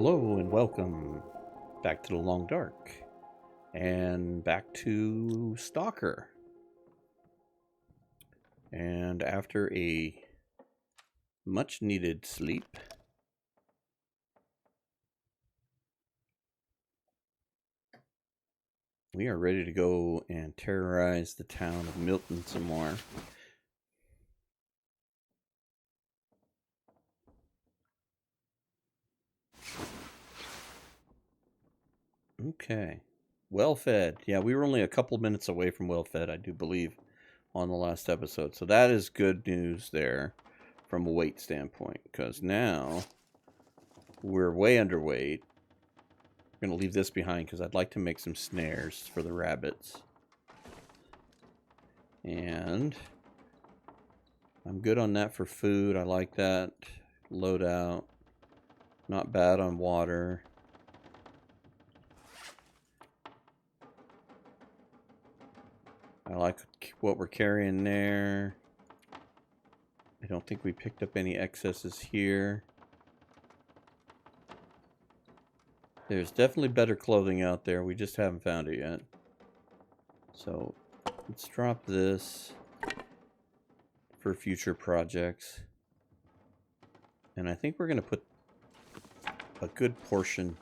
Hello and welcome back to the Long Dark and back to Stalker. And after a much needed sleep, we are ready to go and terrorize the town of Milton some more. Okay. Well fed. Yeah, we were only a couple minutes away from well fed, I do believe, on the last episode. So that is good news there from a weight standpoint, because now we're way underweight. I'm going to leave this behind because I'd like to make some snares for the rabbits. And I'm good on that for food. I like that loadout. Not bad on water. I like what we're carrying there. I don't think we picked up any excesses here. There's definitely better clothing out there. We just haven't found it yet. So let's drop this for future projects. And I think we're going to put a good portion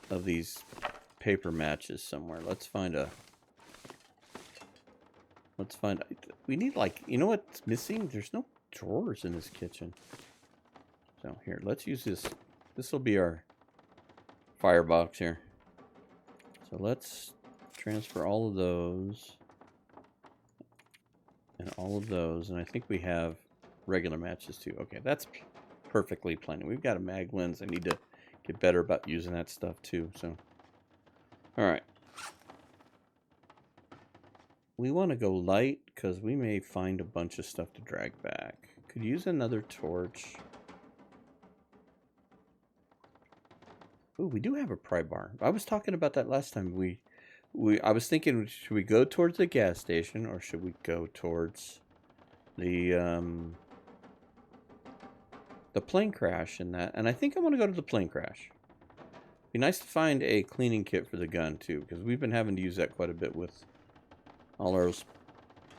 of these paper matches somewhere. Let's find, we need, like, you know what's missing? There's no drawers in this kitchen. So here, let's use this. This will be our firebox here. So let's transfer all of those and all of those. And I think we have regular matches too. Okay, that's perfectly plenty. We've got a mag lens. I need to get better about using that stuff too. So, all right. We want to go light because we may find a bunch of stuff to drag back. Could use another torch. Ooh, we do have a pry bar. I was talking about that last time. I was thinking, should we go towards the gas station or should we go towards the plane crash and that? And I think I want to go to the plane crash. Be nice to find a cleaning kit for the gun too, because we've been having to use that quite a bit with all those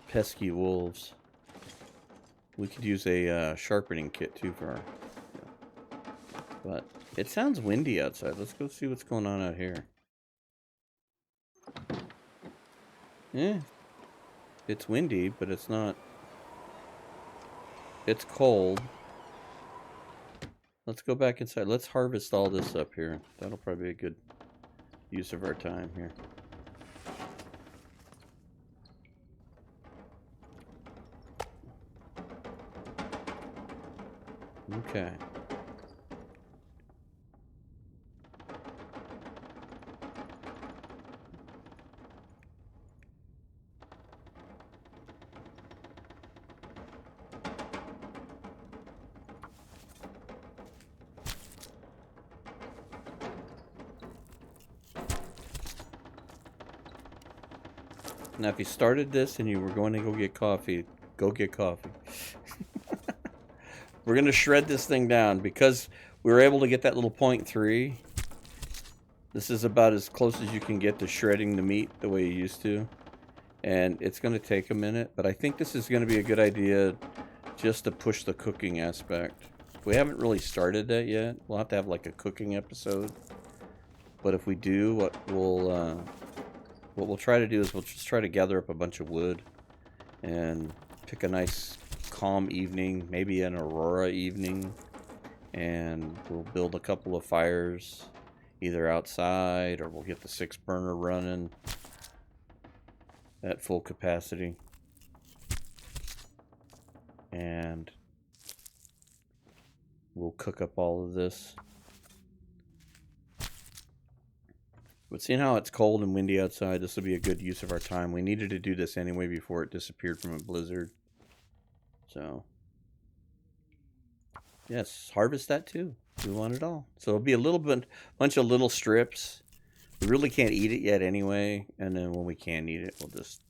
pesky wolves. We could use a sharpening kit too for our... But it sounds windy outside. Let's go see what's going on out here. Yeah. It's windy, but it's not... It's cold. Let's go back inside. Let's harvest all this up here. That'll probably be a good use of our time here. Okay. Now, if you started this and you were going to go get coffee, go get coffee. We're going to shred this thing down because we were able to get that little 0.3. This is about as close as you can get to shredding the meat the way you used to. And it's going to take a minute, but I think this is going to be a good idea just to push the cooking aspect. We haven't really started that yet. We'll have to have like a cooking episode. But if we do, what we'll try to do is we'll just try to gather up a bunch of wood and pick a nice calm evening, maybe an aurora evening, and we'll build a couple of fires either outside or we'll get the 6 burner running at full capacity. And we'll cook up all of this. But seeing how it's cold and windy outside, this will be a good use of our time. We needed to do this anyway before it disappeared from a blizzard. So, yes, harvest that too. We want it all. So it'll be a little bit, bunch of little strips. We really can't eat it yet anyway. And then when we can eat it, we'll just...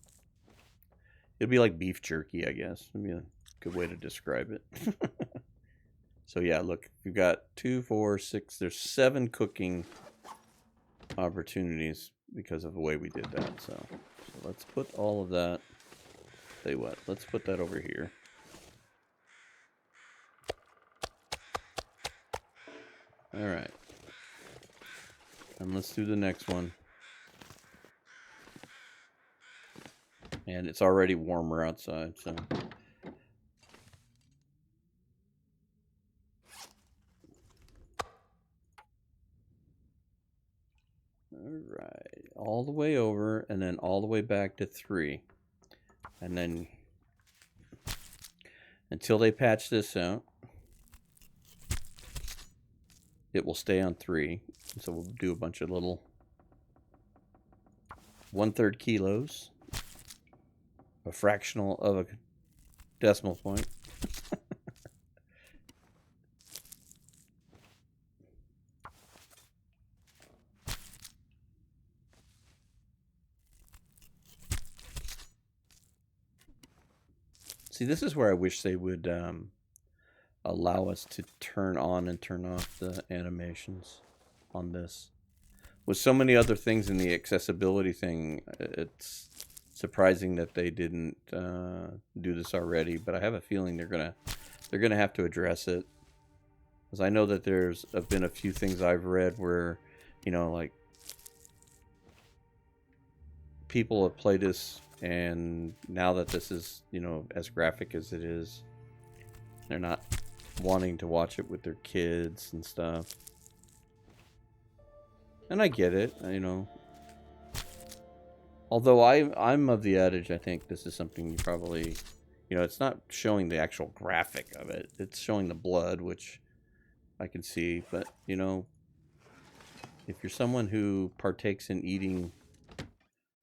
It'll be like beef jerky, I guess. It'll be a good way to describe it. So yeah, look, you've got 2, 4, 6, there's 7 cooking opportunities because of the way we did that. So let's put all of that. Tell you what, let's put that over here. All right. And let's do the next one. And it's already warmer outside, so. All right. All the way over, and then all the way back to 3. And then until they patch this out, it will stay on 3. So we'll do a bunch of little 1/3 kilos, a fractional of a decimal point. See, this is where I wish they would allow us to turn on and turn off the animations on this. With so many other things in the accessibility thing, it's surprising that they didn't do this already. But I have a feeling they're gonna have to address it, because I know that there's been a few things I've read where, you know, like people have played this, and now that this is, you know, as graphic as it is, they're not wanting to watch it with their kids and stuff. And I get it, you know. Although I'm of the adage, I think this is something you probably, you know, it's not showing the actual graphic of it. It's showing the blood, which I can see. But, you know, if you're someone who partakes in eating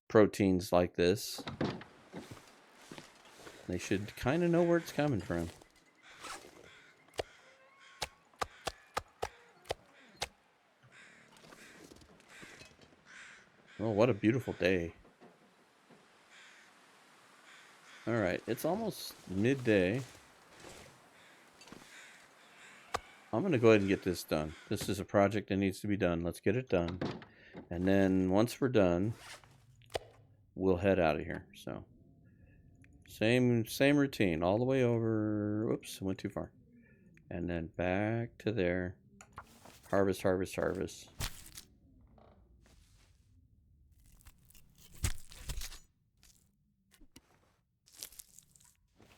proteins like this, they should kind of know where it's coming from. Oh, what a beautiful day. Alright, it's almost midday. I'm going to go ahead and get this done. This is a project that needs to be done. Let's get it done. And then once we're done, we'll head out of here. So, same routine. All the way over. Whoops, I went too far. And then back to there. Harvest, harvest, harvest.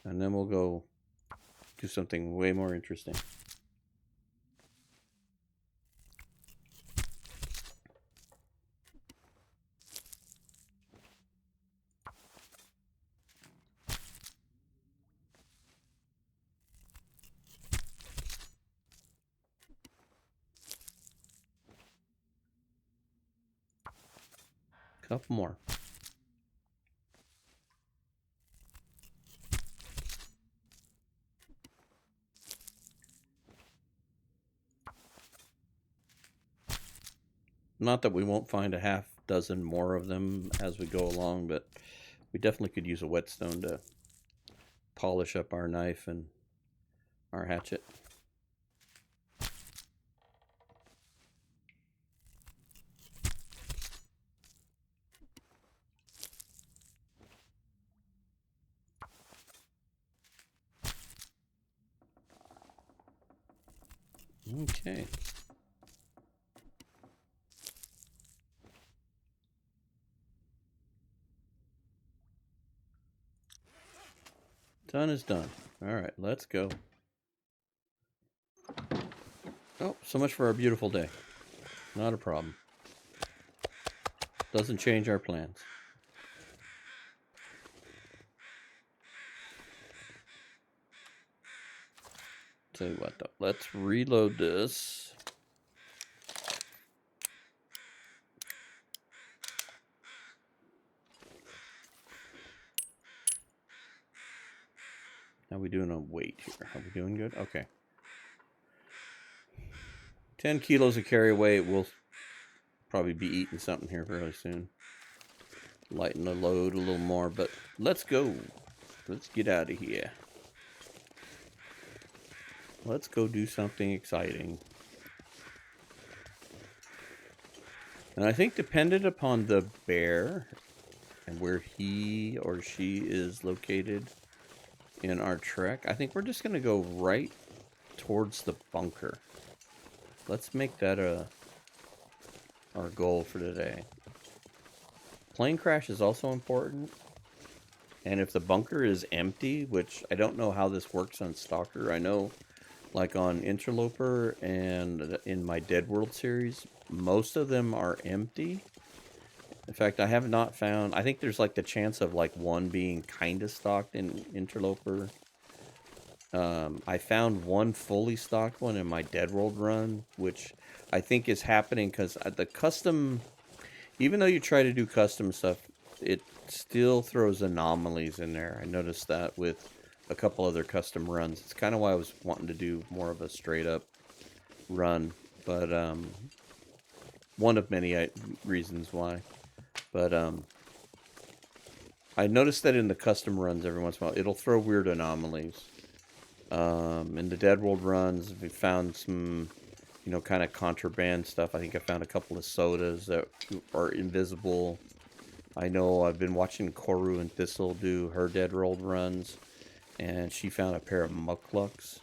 And then we'll go do something way more interesting. Couple more. Not that we won't find a half dozen more of them as we go along, but we definitely could use a whetstone to polish up our knife and our hatchet. Okay. Done is done. All right, let's go. Oh, so much for our beautiful day. Not a problem. Doesn't change our plans. Tell you what, though, let's reload this. How are we doing on weight here? Are we doing good? Okay. 10 kilos of carry weight. We'll probably be eating something here fairly soon. Lighten the load a little more, but let's go. Let's get out of here. Let's go do something exciting. And I think dependent upon the bear and where he or she is located in our trek, I think we're just going to go right towards the bunker. Let's make that our goal for today. Plane crash is also important. And if the bunker is empty, which I don't know how this works on Stalker. I know like on Interloper and in my Dead World series, most of them are empty. In fact, I have not found... I think there's like the chance of like one being kind of stocked in Interloper. I found one fully stocked one in my Dead World run, which I think is happening because the custom... Even though you try to do custom stuff, it still throws anomalies in there. I noticed that with a couple other custom runs. It's kind of why I was wanting to do more of a straight up run. But, one of many reasons why. But, I noticed that in the custom runs every once in a while, it'll throw weird anomalies. In the Dead World runs, we found some, you know, kind of contraband stuff. I think I found a couple of sodas that are invisible. I know I've been watching Koru and Thistle do her Dead World runs, and she found a pair of mucklucks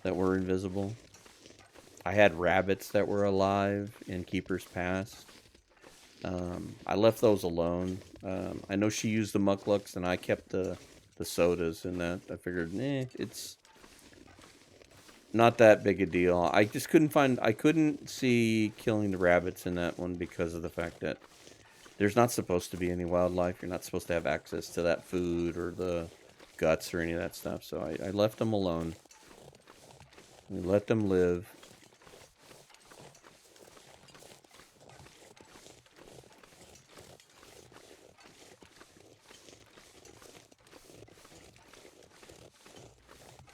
that were invisible. I had rabbits that were alive in Keeper's Pass. I left those alone. I know she used the mucklucks, and I kept the sodas in that. I figured, it's not that big a deal. I just I couldn't see killing the rabbits in that one because of the fact that there's not supposed to be any wildlife. You're not supposed to have access to that food or the guts or any of that stuff. So I left them alone. We let them live.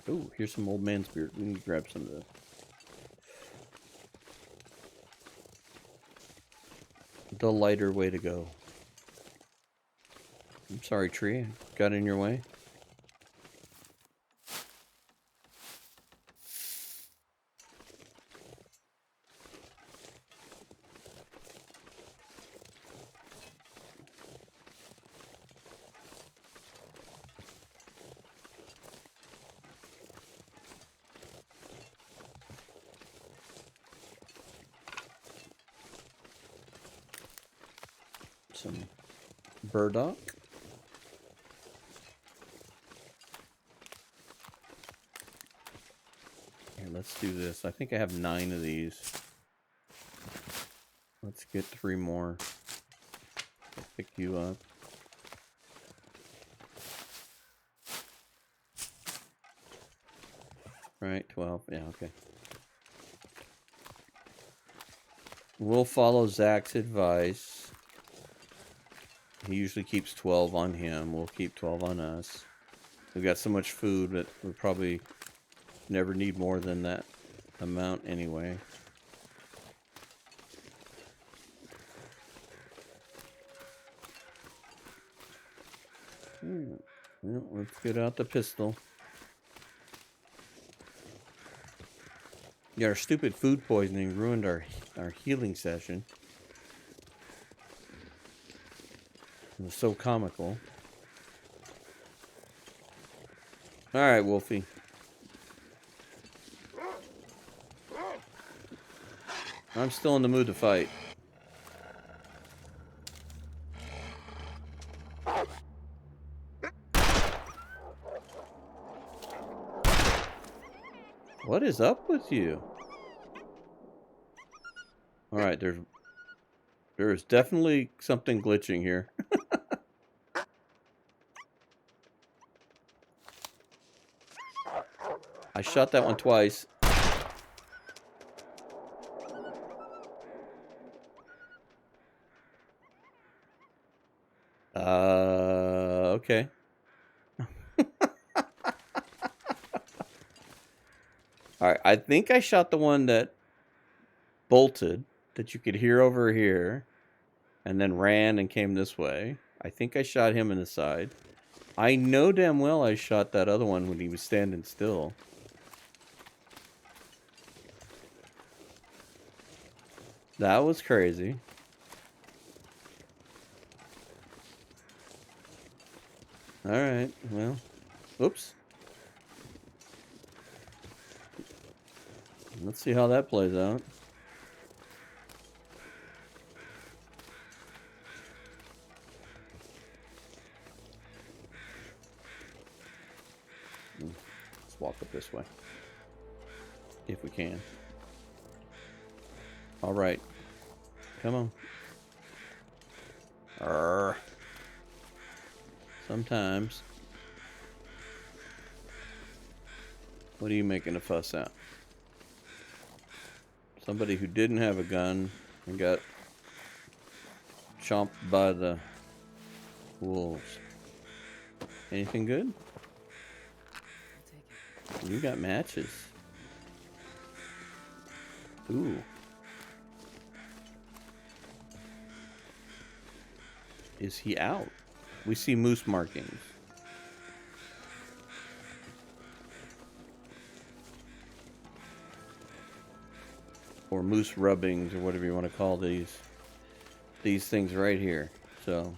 Oh, here's some old man's beer. We need to grab some of that. The lighter way to go. I'm sorry, tree. Got in your way. Some burdock. Here, let's do this. I think I have 9 of these. Let's get 3 more. Pick you up. Right, 12. Yeah, okay. We'll follow Zach's advice. He usually keeps 12 on him. We'll keep 12 on us. We've got so much food that we'll probably never need more than that amount anyway. Well, let's get out the pistol. Yeah, our stupid food poisoning ruined our healing session. It was so comical. Alright, Wolfie. I'm still in the mood to fight. What is up with you? Alright, there's definitely something glitching here. I shot that one twice. Okay. Alright, I think I shot the one that bolted, that you could hear over here, and then ran and came this way. I think I shot him in the side. I know damn well I shot that other one when he was standing still. That was crazy. Alright, well. Oops. Let's see how that plays out. Let's walk up this way. If we can. Alright. Come on. Arrgh. Sometimes. What are you making a fuss at? Somebody who didn't have a gun and got chomped by the wolves. Anything good? You got matches. Ooh. Is he out? We see moose markings. Or moose rubbings, or whatever you want to call these things right here. So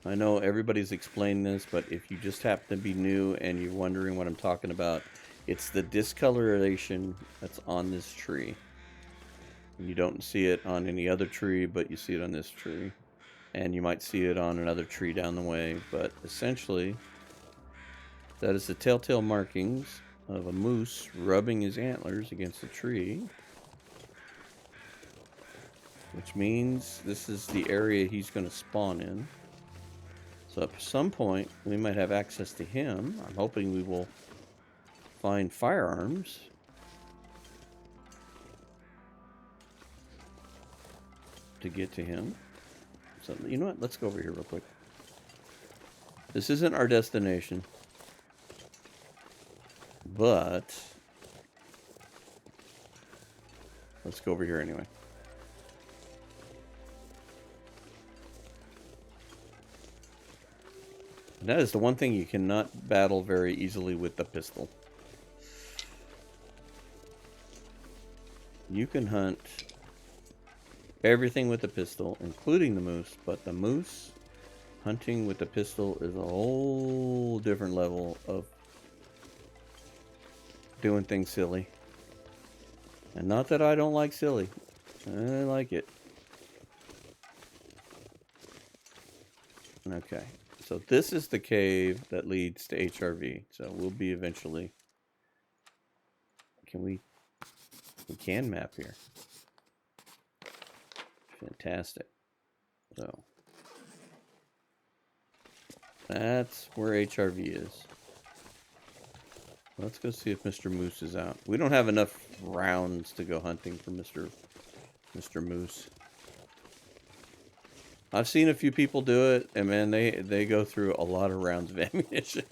I know everybody's explained this, but if you just happen to be new and you're wondering what I'm talking about, it's the discoloration that's on this tree. And you don't see it on any other tree, but you see it on this tree. And you might see it on another tree down the way, but essentially that is the telltale markings of a moose rubbing his antlers against a tree, which means this is the area he's going to spawn in. So at some point we might have access to him. I'm hoping we will find firearms to get to him. So you know what, let's go over here real quick. This isn't our destination, but let's go over here anyway. That is the one thing you cannot battle very easily with the pistol. You can hunt everything with the pistol, including the moose, but the moose hunting with the pistol is a whole different level of doing things silly. And not that I don't like silly. I like it. Okay. So this is the cave that leads to HRV. So we'll be eventually... We can map here. Fantastic. So that's where HRV is. Let's go see if Mr. Moose is out. We don't have enough rounds to go hunting for Mr. Moose. I've seen a few people do it, and man, they go through a lot of rounds of ammunition.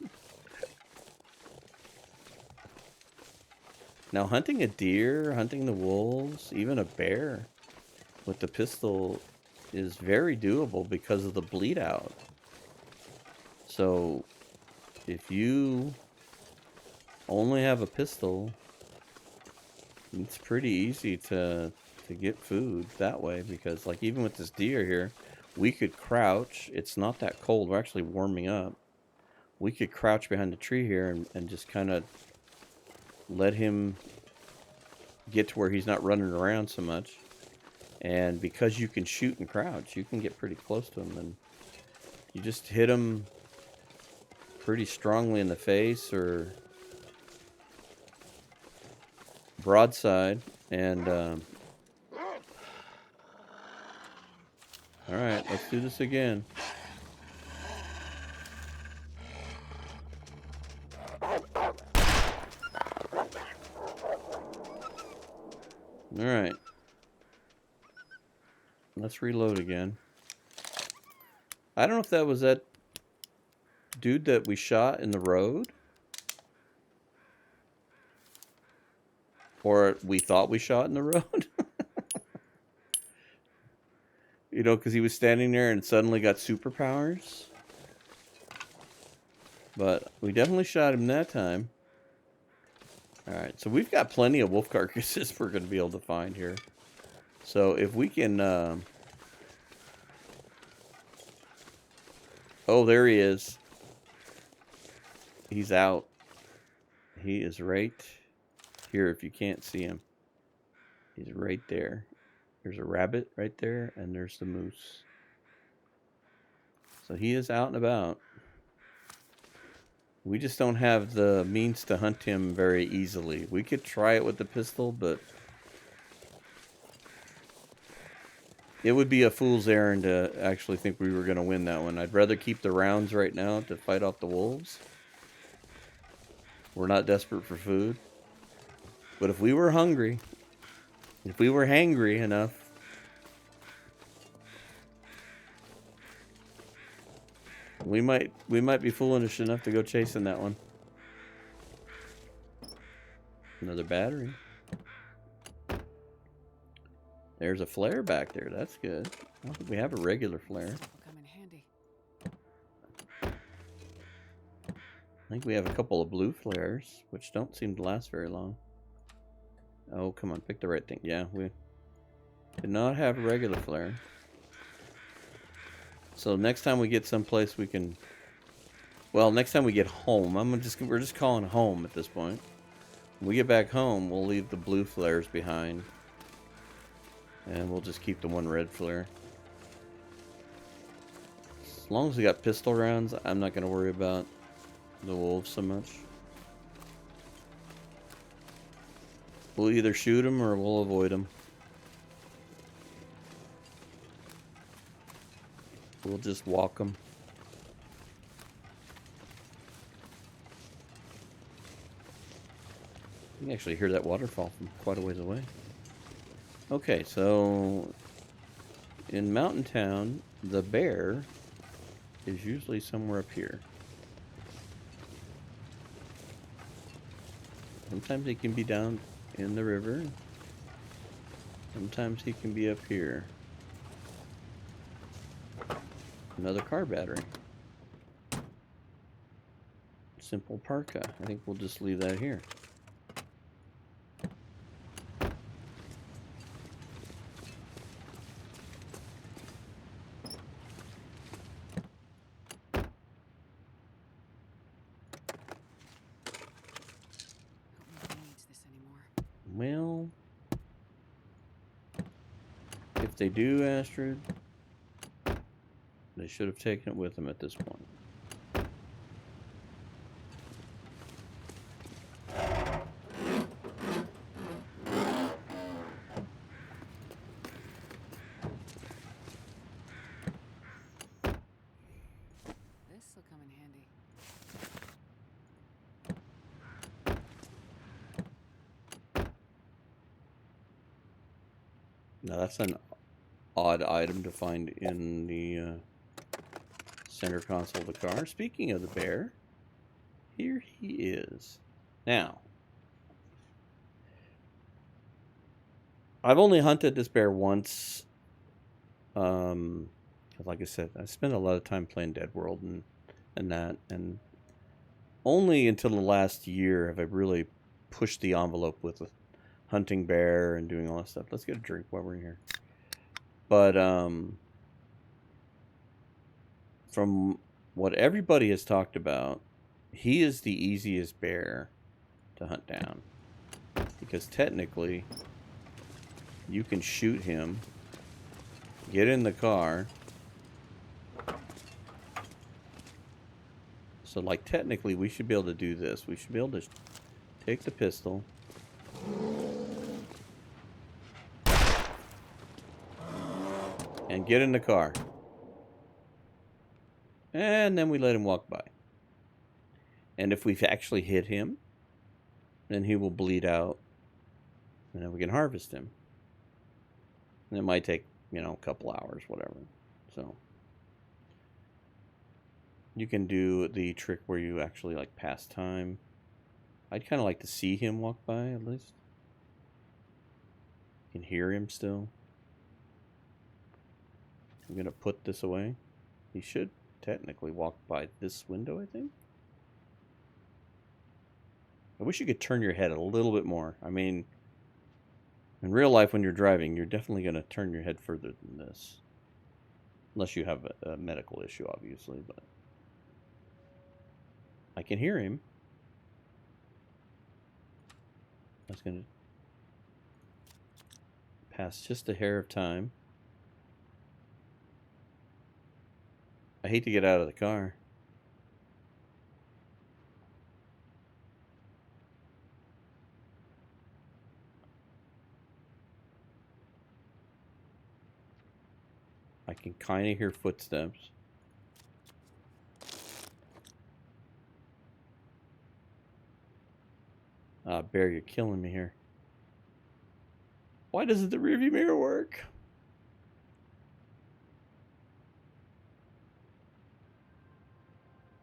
Now, hunting a deer, hunting the wolves, even a bear with the pistol is very doable because of the bleed out. So, if you only have a pistol, it's pretty easy to get food that way, because like even with this deer here, we could crouch. It's not that cold. We're actually warming up. We could crouch behind the tree here and just kind of let him get to where he's not running around so much. And because you can shoot and crouch, you can get pretty close to him. And you just hit him pretty strongly in the face or broadside. And all right, let's do this again. All right. Let's reload again. I don't know if that was that dude that we shot in the road, or we thought we shot in the road. You know, because he was standing there and suddenly got superpowers. But we definitely shot him that time. Alright, so we've got plenty of wolf carcasses we're going to be able to find here. So if we can... Oh, there he is. He's out. He is right here if you can't see him. He's right there. There's a rabbit right there, and there's the moose. So he is out and about. We just don't have the means to hunt him very easily. We could try it with the pistol, but it would be a fool's errand to actually think we were going to win that one. I'd rather keep the rounds right now to fight off the wolves. We're not desperate for food. But if we were hungry, if we were hangry enough, we might be foolish enough to go chasing that one. Another battery. There's a flare back there. That's good. I don't think we have a regular flare. I think we have a couple of blue flares, which don't seem to last very long. Oh, come on, pick the right thing. Yeah, we did not have a regular flare. So next time we get someplace we can... Well, next time we get home, we're just calling home at this point. When we get back home, we'll leave the blue flares behind. And we'll just keep the one red flare. As long as we got pistol rounds, I'm not going to worry about the wolves so much. We'll either shoot them or we'll avoid them. We'll just walk them. You can actually hear that waterfall from quite a ways away. Okay, so in Mountain Town, the bear is usually somewhere up here. Sometimes he can be down in the river. Sometimes he can be up here. Another car battery. Simple parka. I think we'll just leave that here. Well, if they do, Astrid, they should have taken it with them at this point. This'll come in handy. Now that's an odd item to find in the center console of the car. Speaking of the bear, here he is. Now, I've only hunted this bear once. Like I said, I spent a lot of time playing Dead World and only until the last year have I really pushed the envelope with hunting bear and doing all that stuff. Let's get a drink while we're in here. But from what everybody has talked about, he is the easiest bear to hunt down. Because technically, you can shoot him, get in the car. So, like, technically, we should be able to do this. We should be able to take the pistol. And get in the car. And then we let him walk by. And if we've actually hit him, then he will bleed out. And then we can harvest him. And it might take, you know, a couple hours, whatever. So you can do the trick where you actually, like, pass time. I'd kind of like to see him walk by, at least. You can hear him still. I'm going to put this away. He should technically walk by this window, I think. I wish you could turn your head a little bit more. I mean, in real life when you're driving, you're definitely going to turn your head further than this. Unless you have a medical issue, obviously, but I can hear him. I was going to pass just a hair of time. I hate to get out of the car. I can kind of hear footsteps. Bear, you're killing me here. Why doesn't the rearview mirror work?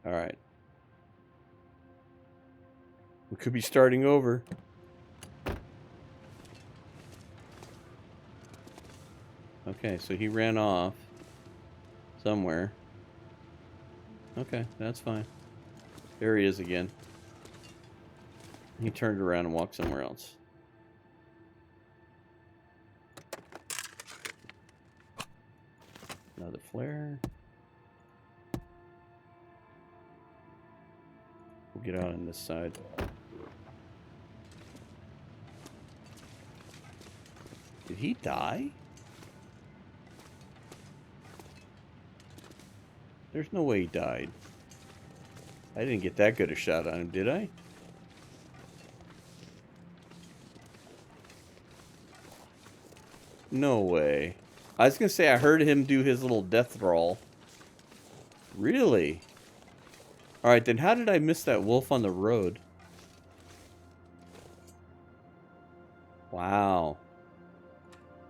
All right. We could be starting over. Okay, so he ran off somewhere. Okay, that's fine. There he is again. He turned around and walked somewhere else. Another flare. We'll get out on this side. Did he die? There's no way he died. I didn't get that good a shot on him, did I? No way. I was going to say I heard him do his little death roll. Really? Alright, then how did I miss that wolf on the road? Wow.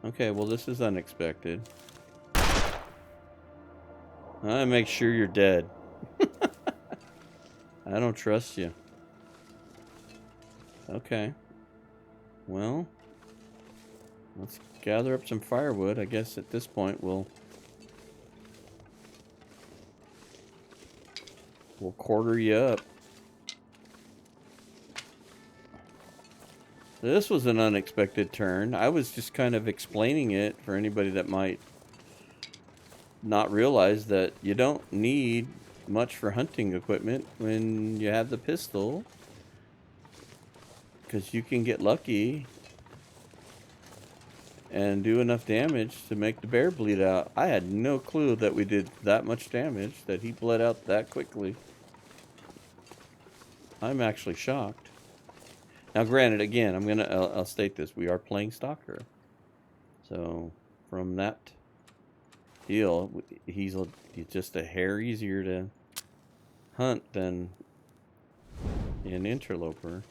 Okay, well this is unexpected. I make sure you're dead. I don't trust you. Okay. Well, let's gather up some firewood. I guess at this point we'll quarter you up. This was an unexpected turn. I was just kind of explaining it for anybody that might not realize that you don't need much for hunting equipment when you have the pistol, because you can get lucky and do enough damage to make the bear bleed out. I had no clue that we did that much damage, that he bled out that quickly. I'm actually shocked. Now granted, again, I'll state this, we are playing Stalker, so from that deal, he's just a hair easier to hunt than an interloper.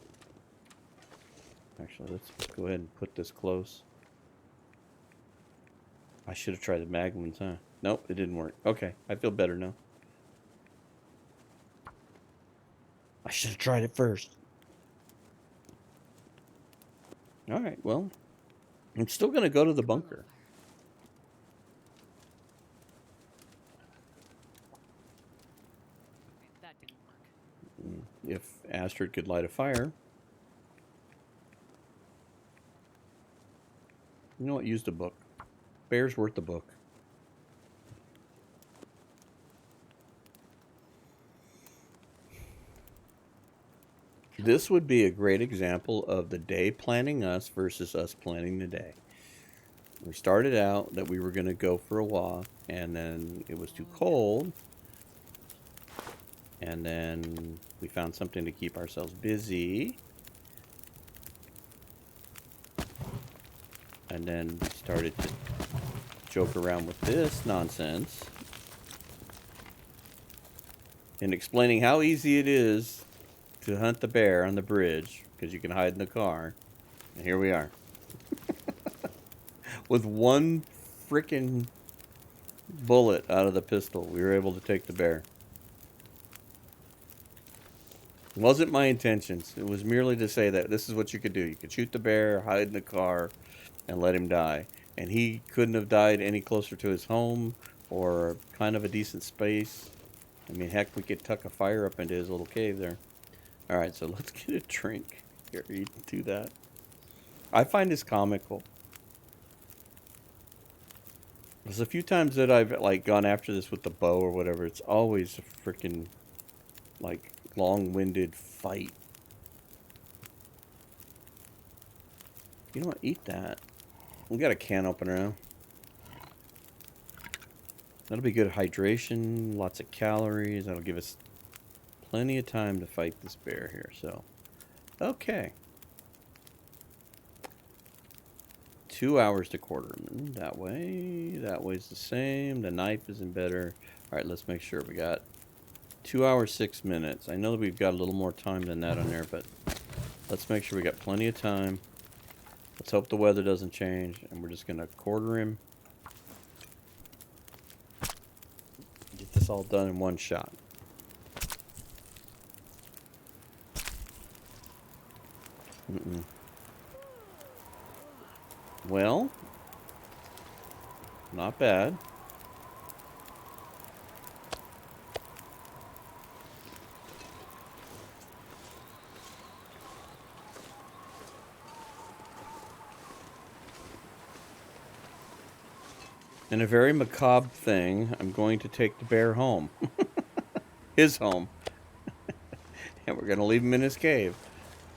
Actually, let's go ahead and put this close. I should have tried the Magnums, huh? Nope, it didn't work. Okay, I feel better now. I should have tried it first. Alright, well, I'm still going to go to the bunker. That didn't work. If Astrid could light a fire. You know what? Use the book. Bear's worth the book. This would be a great example of the day planning us versus us planning the day. We started out that we were going to go for a walk, and then it was too cold. And then we found something to keep ourselves busy. And then we started to joke around with this nonsense. And explaining how easy it is to hunt the bear on the bridge, because you can hide in the car. And here we are. With one freaking bullet out of the pistol, we were able to take the bear. It wasn't my intentions. It was merely to say that this is what you could do. You could shoot the bear, hide in the car, and let him die. And he couldn't have died any closer to his home or kind of a decent space. I mean, heck, we could tuck a fire up into his little cave there. Alright, so let's get a drink. Here, you do that. I find this comical. There's a few times that I've, like, gone after this with the bow or whatever. It's always a freaking, like, long-winded fight. You know what? Eat that. We got a can opener now. That'll be good hydration, lots of calories. That'll give us plenty of time to fight this bear here. So, okay. 2 hours to quarter them. That way. That way's the same. The knife isn't better. All right, let's make sure we got 2 hours, 6 minutes. I know that we've got a little more time than that on there, but let's make sure we got plenty of time. Let's hope the weather doesn't change, and we're just gonna quarter him. Get this all done in one shot. Well, not bad. In a very macabre thing, I'm going to take the bear home. His home. And we're going to leave him in his cave.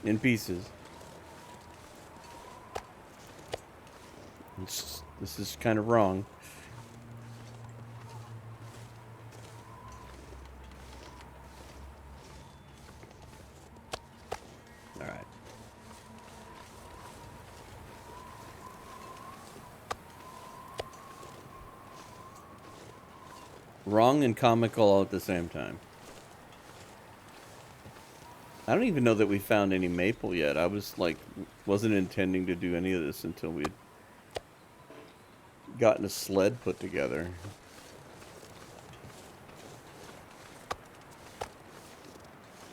In pieces. This is kind of wrong. Alright. Wrong and comical all at the same time. I don't even know that we found any maple yet. I was like, wasn't intending to do any of this until we'd gotten a sled put together.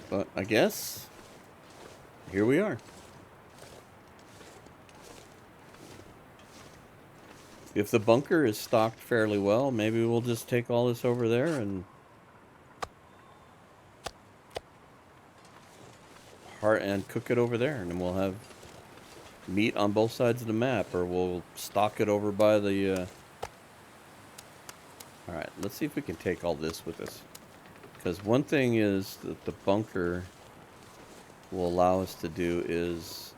But I guess here we are. If the bunker is stocked fairly well, maybe we'll just take all this over there and cook it over there, and then we'll have meat on both sides of the map, or we'll stock it over by the Alright, let's see if we can take all this with us. Because one thing is that the bunker will allow us to do is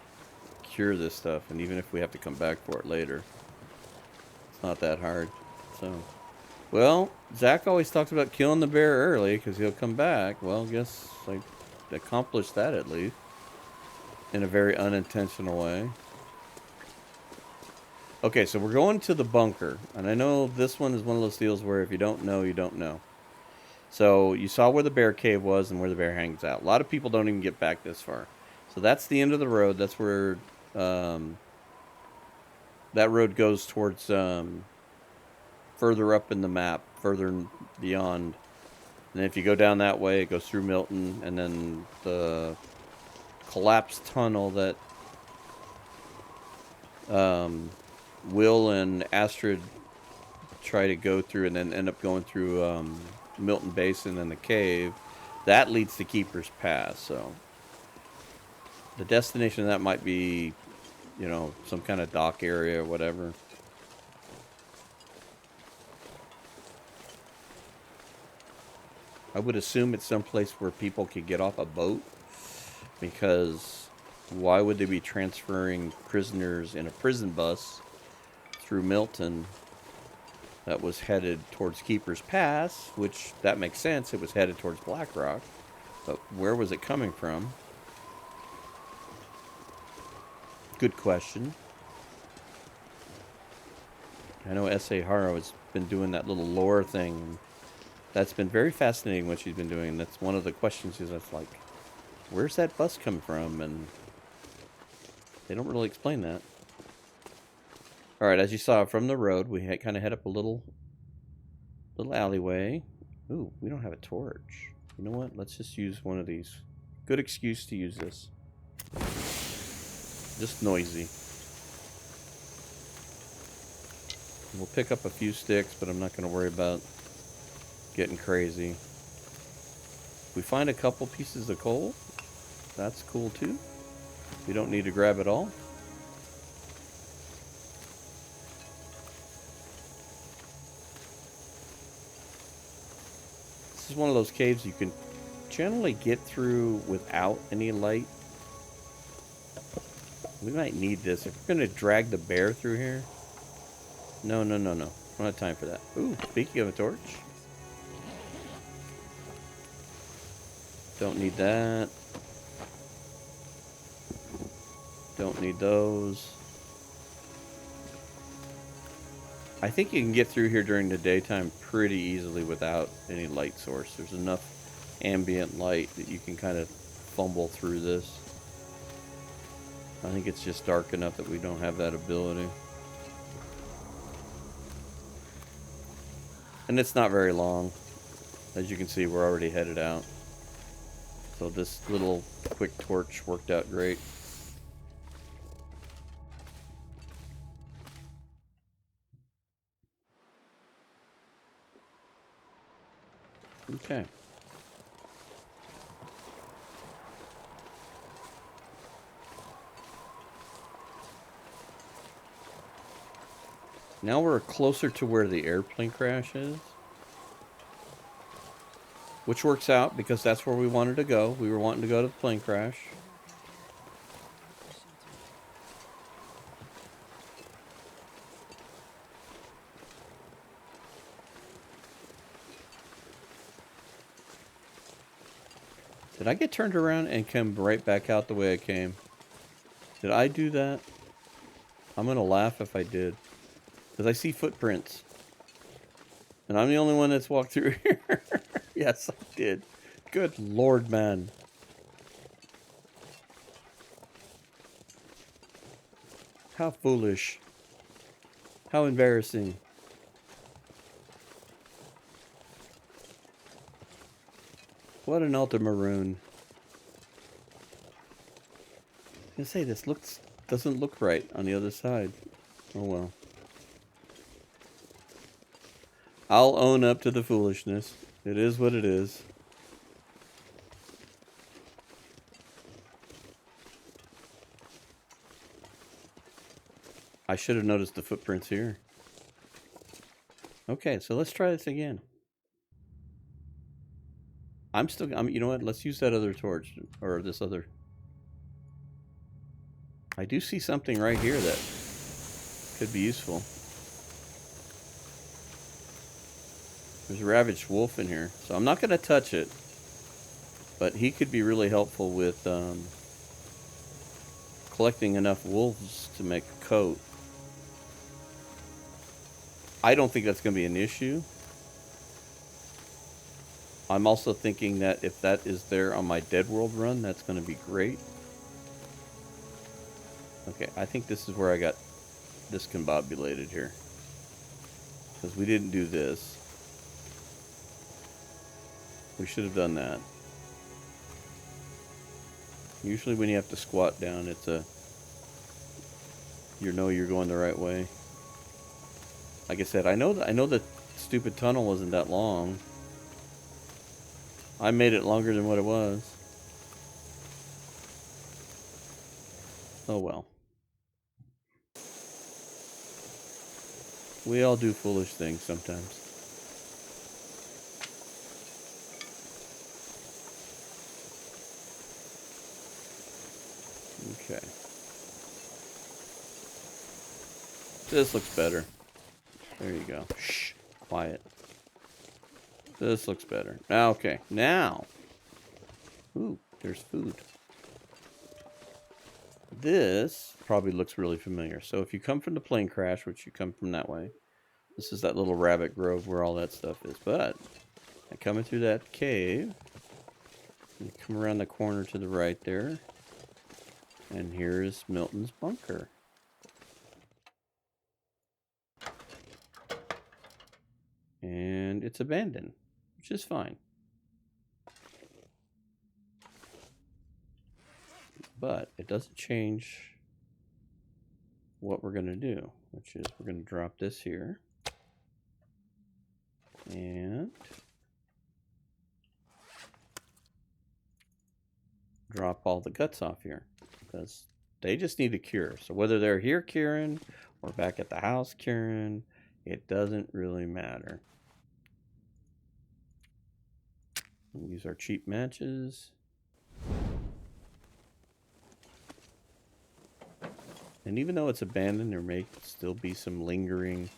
cure this stuff, and even if we have to come back for it later, it's not that hard. So, well, Zach always talks about killing the bear early because he'll come back. Well, I guess I accomplished that at least in a very unintentional way. Okay, so we're going to the bunker, and I know this one is one of those deals where if you don't know, you don't know. So you saw where the bear cave was and where the bear hangs out. A lot of people don't even get back this far. So that's the end of the road. That's where that road goes towards further up in the map, further beyond. And if you go down that way, it goes through Milton, and then the collapsed tunnel that Will and Astrid try to go through and then end up going through Milton Basin and the cave, that leads to Keeper's Pass. So the destination of that might be, you know, some kind of dock area or whatever. I would assume it's someplace where people could get off a boat, because why would they be transferring prisoners in a prison bus through Milton that was headed towards Keeper's Pass, which that makes sense. It was headed towards Black Rock, but where was it coming from? Good question. I know S.A. Haro has been doing that little lore thing. That's been very fascinating what she's been doing. That's one of the questions is that's like, where's that bus come from? And they don't really explain that. Alright, as you saw from the road, we kind of head up a little alleyway. Ooh, we don't have a torch. You know what? Let's just use one of these. Good excuse to use this. Just noisy. We'll pick up a few sticks, but I'm not going to worry about getting crazy. We find a couple pieces of coal. That's cool too. We don't need to grab it all. This is one of those caves you can generally get through without any light. We might need this. If we're going to drag the bear through here. No. We don't have time for that. Ooh, speaking of a torch. Don't need that. Don't need those. I think you can get through here during the daytime pretty easily without any light source. There's enough ambient light that you can kind of fumble through this. I think it's just dark enough that we don't have that ability. And it's not very long. As you can see, we're already headed out. So this little quick torch worked out great. Okay. Now we're closer to where the airplane crash is. Which works out because that's where we wanted to go. We were wanting to go to the plane crash. Did I get turned around and come right back out the way I came? Did I do that? I'm going to laugh if I did. Because I see footprints. And I'm the only one that's walked through here. Yes, I did. Good Lord, man. How foolish. How embarrassing. What an ultimaroon. I was gonna say, this doesn't look right on the other side. Oh well. I'll own up to the foolishness. It is what it is. I should have noticed the footprints here. Okay, so let's try this again. You know what? Let's use that other torch, or this other. I do see something right here that could be useful. There's a ravaged wolf in here, so I'm not going to touch it. But he could be really helpful with collecting enough wolves to make a coat. I don't think that's going to be an issue. I'm also thinking that if that is there on my Dead World run, that's going to be great. Okay, I think this is where I got discombobulated here. Because we didn't do this. We should have done that. Usually when you have to squat down, it's you know you're going the right way. Like I said, I know the stupid tunnel wasn't that long. I made it longer than what it was. Oh well. We all do foolish things sometimes. Okay. This looks better. There you go. Shh. Quiet. This looks better. Now, okay. Now. Ooh, there's food. This probably looks really familiar. So if you come from the plane crash, which you come from that way, this is that little rabbit grove where all that stuff is. But coming through that cave, you come around the corner to the right there, and here's Milton's bunker. And it's abandoned, which is fine. But it doesn't change what we're going to do, which is we're going to drop this here. And drop all the guts off here because they just need a cure. So whether they're here curing or back at the house curing, it doesn't really matter. We'll use our cheap matches. And even though it's abandoned, there may still be some lingering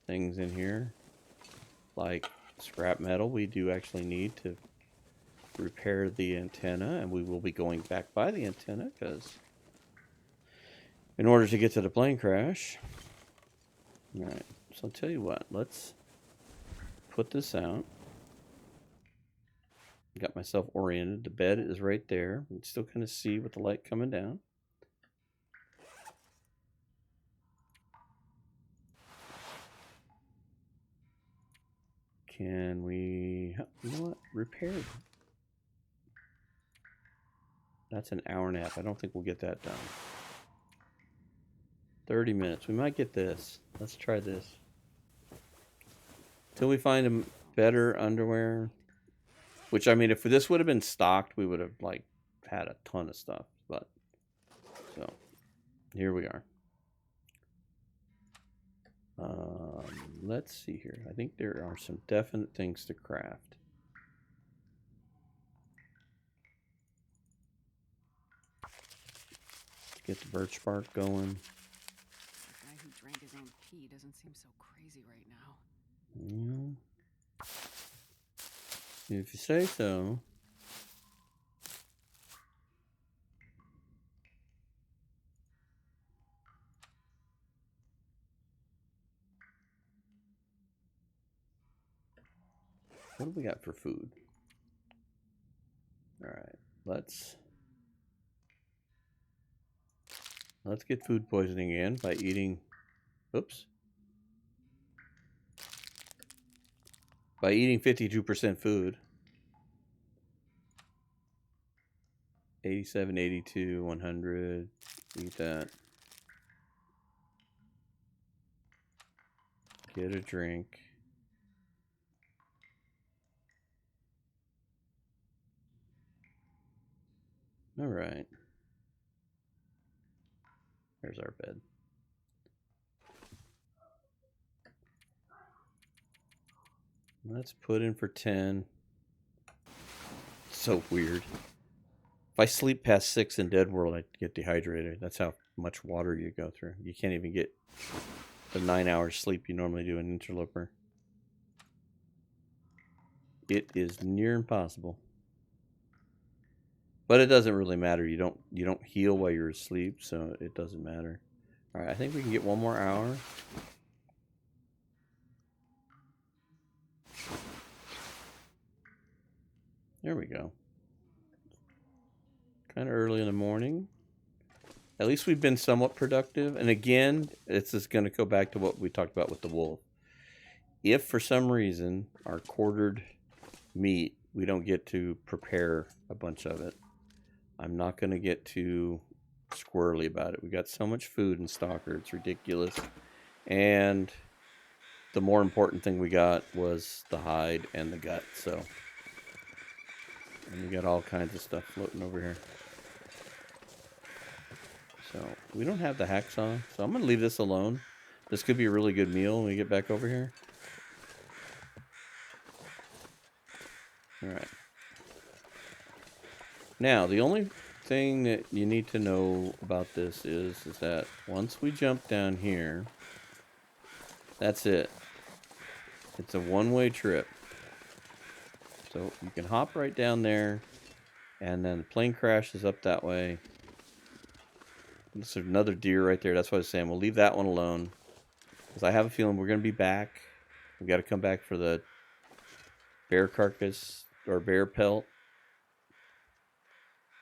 things in here. Like scrap metal we do actually need to repair the antenna, and we will be going back by the antenna because in order to get to the plane crash. Alright, so I'll tell you what, let's put this out. Got myself oriented. The bed is right there. You can still kind of see with the light coming down. Can we, you know what, repair? That's an hour and a half. I don't think we'll get that done. 30 minutes. We might get this. Let's try this. Till we find a better underwear. Which, I mean, if this would have been stocked, we would have, like, had a ton of stuff. But, so, here we are. Let's see here. I think there are some definite things to craft. Let's get the birch bark going. The guy who drank his own pee doesn't seem so crazy right now. If you say so. What do we got for food? Alright, let's get food poisoning in by eating, oops. By eating 52% food. 87, 82, 100, eat that. Get a drink. All right. There's our bed. Let's put in for 10. So weird. If I sleep past 6 in Dead World, I get dehydrated. That's how much water you go through. You can't even get the 9 hours sleep you normally do in Interloper. It is near impossible. But it doesn't really matter. You don't heal while you're asleep, so it doesn't matter. All right, I think we can get one more hour. There we go. Kind of early in the morning. At least we've been somewhat productive. And again, it's just going to go back to what we talked about with the wolf. If for some reason our quartered meat, we don't get to prepare a bunch of it, I'm not going to get too squirrely about it. We got so much food in Stalker, it's ridiculous. And the more important thing we got was the hide and the gut. So, and we got all kinds of stuff floating over here. So we don't have the hacksaw, so I'm going to leave this alone. This could be a really good meal when we get back over here. Alright. Now, the only thing that you need to know about this is that once we jump down here, that's it. It's a one-way trip. So you can hop right down there, and then the plane crashes up that way. There's another deer right there. That's what I was saying. We'll leave that one alone, because I have a feeling we're going to be back. We got to come back for the bear carcass or bear pelt,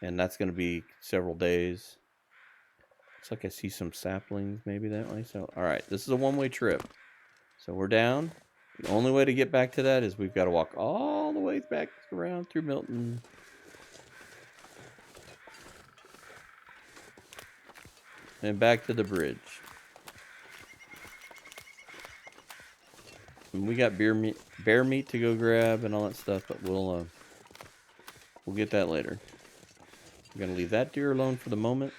and that's going to be several days. Looks like I see some saplings maybe that way. So, all right, this is a one-way trip. So we're down. The only way to get back to that is we've got to walk all the way back around through Milton. And back to the bridge. And we got bear meat to go grab and all that stuff, but we'll get that later. I'm going to leave that deer alone for the moment.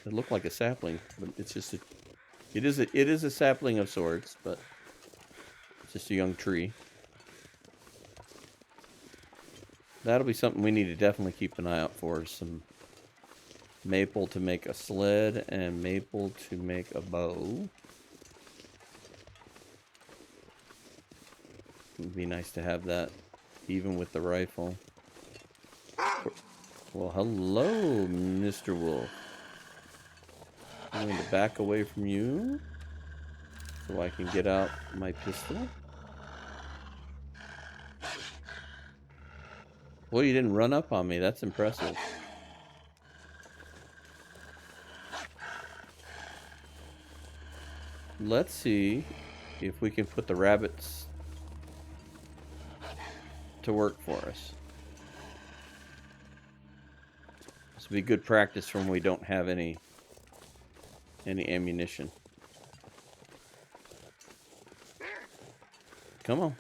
It looked like a sapling, but it's just a... It is a sapling of sorts, but it's just a young tree. That'll be something we need to definitely keep an eye out for. Some maple to make a sled and maple to make a bow. It'd be nice to have that even with the rifle. Well, hello, Mr. Wolf. I'm going to back away from you so I can get out my pistol. Well, you didn't run up on me. That's impressive. Let's see if we can put the rabbits to work for us. This will be good practice when we don't have any ammunition. Come on.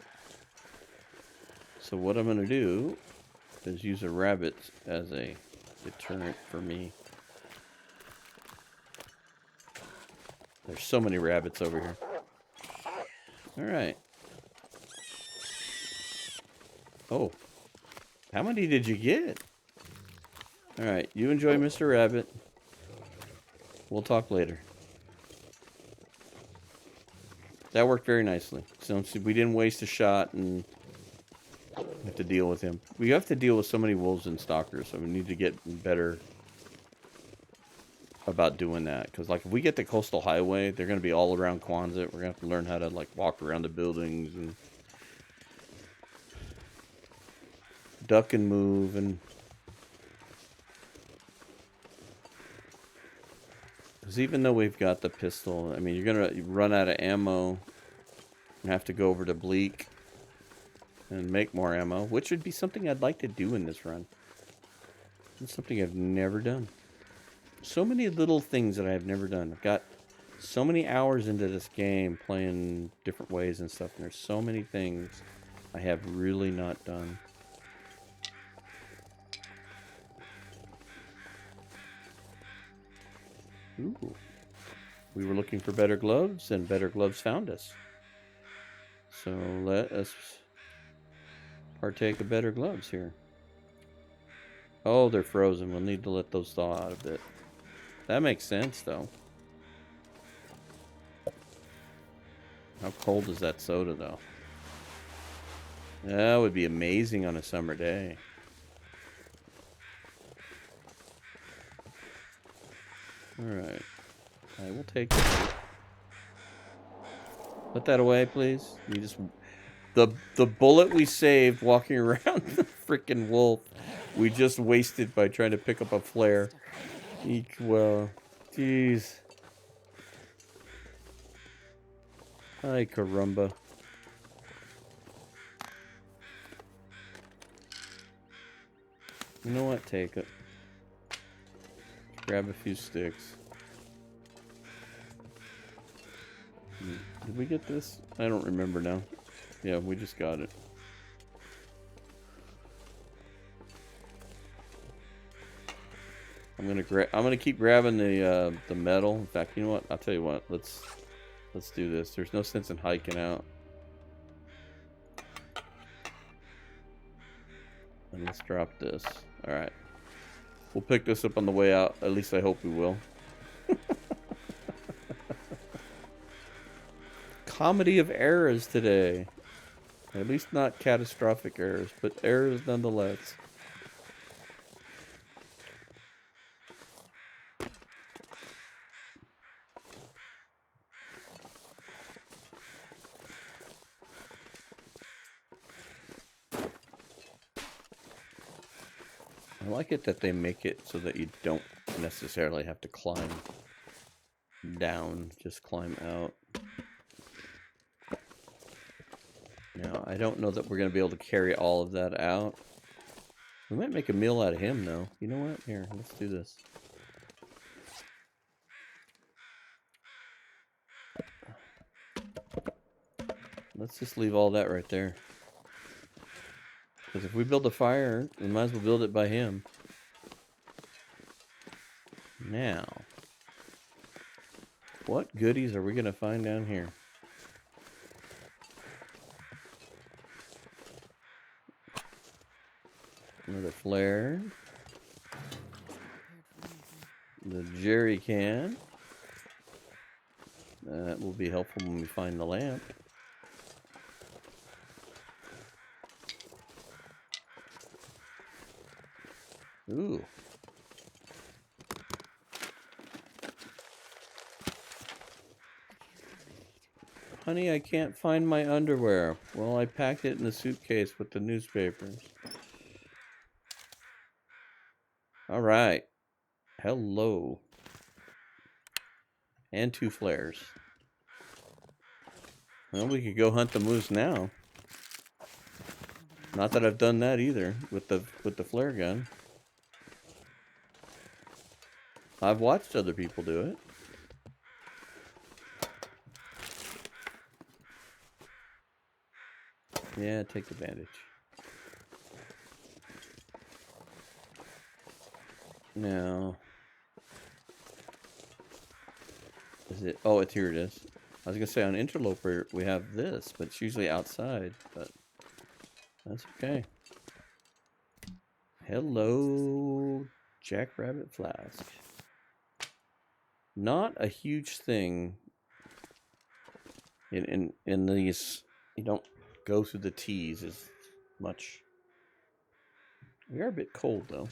So what I'm going to do is use a rabbit as a deterrent for me. There's so many rabbits over here. Alright. Oh. How many did you get? Alright, you enjoy Mr. Rabbit. We'll talk later. That worked very nicely. So we didn't waste a shot and have to deal with him. We have to deal with so many wolves and stalkers, so we need to get better about doing that. Because, like, if we get the coastal highway, they're going to be all around Quonset. We're going to have to learn how to, like, walk around the buildings and duck and move and... Because even though we've got the pistol, I mean, you're going to run out of ammo and have to go over to Bleak and make more ammo, which would be something I'd like to do in this run. It's something I've never done. So many little things that I've never done. I've got so many hours into this game playing different ways and stuff, and there's so many things I have really not done. Ooh. We were looking for better gloves, and better gloves found us. So let us partake of better gloves here. Oh, they're frozen. We'll need to let those thaw out a bit. That makes sense, though. How cold is that soda, though? That would be amazing on a summer day. Alright. I will take it. Put that away, please. You just... The bullet we saved walking around the freaking wolf, we just wasted by trying to pick up a flare. Eek, well, jeez. Ay, caramba. You know what? Take it. Grab a few sticks. Did we get this? I don't remember now. Yeah, we just got it. I'm gonna keep grabbing the metal. In fact, you know what? I'll tell you what. Let's do this. There's no sense in hiking out. And let's drop this. All right. We'll pick this up on the way out. At least I hope we will. Comedy of errors today. At least not catastrophic errors, but errors nonetheless. I like it that they make it so that you don't necessarily have to climb down, just climb out. Now, I don't know that we're going to be able to carry all of that out. We might make a meal out of him, though. You know what? Here, let's do this. Let's just leave all that right there. Because if we build a fire, we might as well build it by him. Now, what goodies are we going to find down here? Another flare. The jerry can. That will be helpful when we find the lamp. Ooh. Honey, I can't find my underwear. Well, I packed it in a suitcase with the newspapers. All right. Hello. And 2 flares. Well, we could go hunt the moose now. Not that I've done that either with the flare gun. I've watched other people do it. Yeah, take advantage. Now, is it? Oh, it's here. It is. I was gonna say on Interloper we have this, but it's usually outside. But that's okay. Hello, Jackrabbit Flask. Not a huge thing in these. You don't go through the teas as much. We are a bit cold though.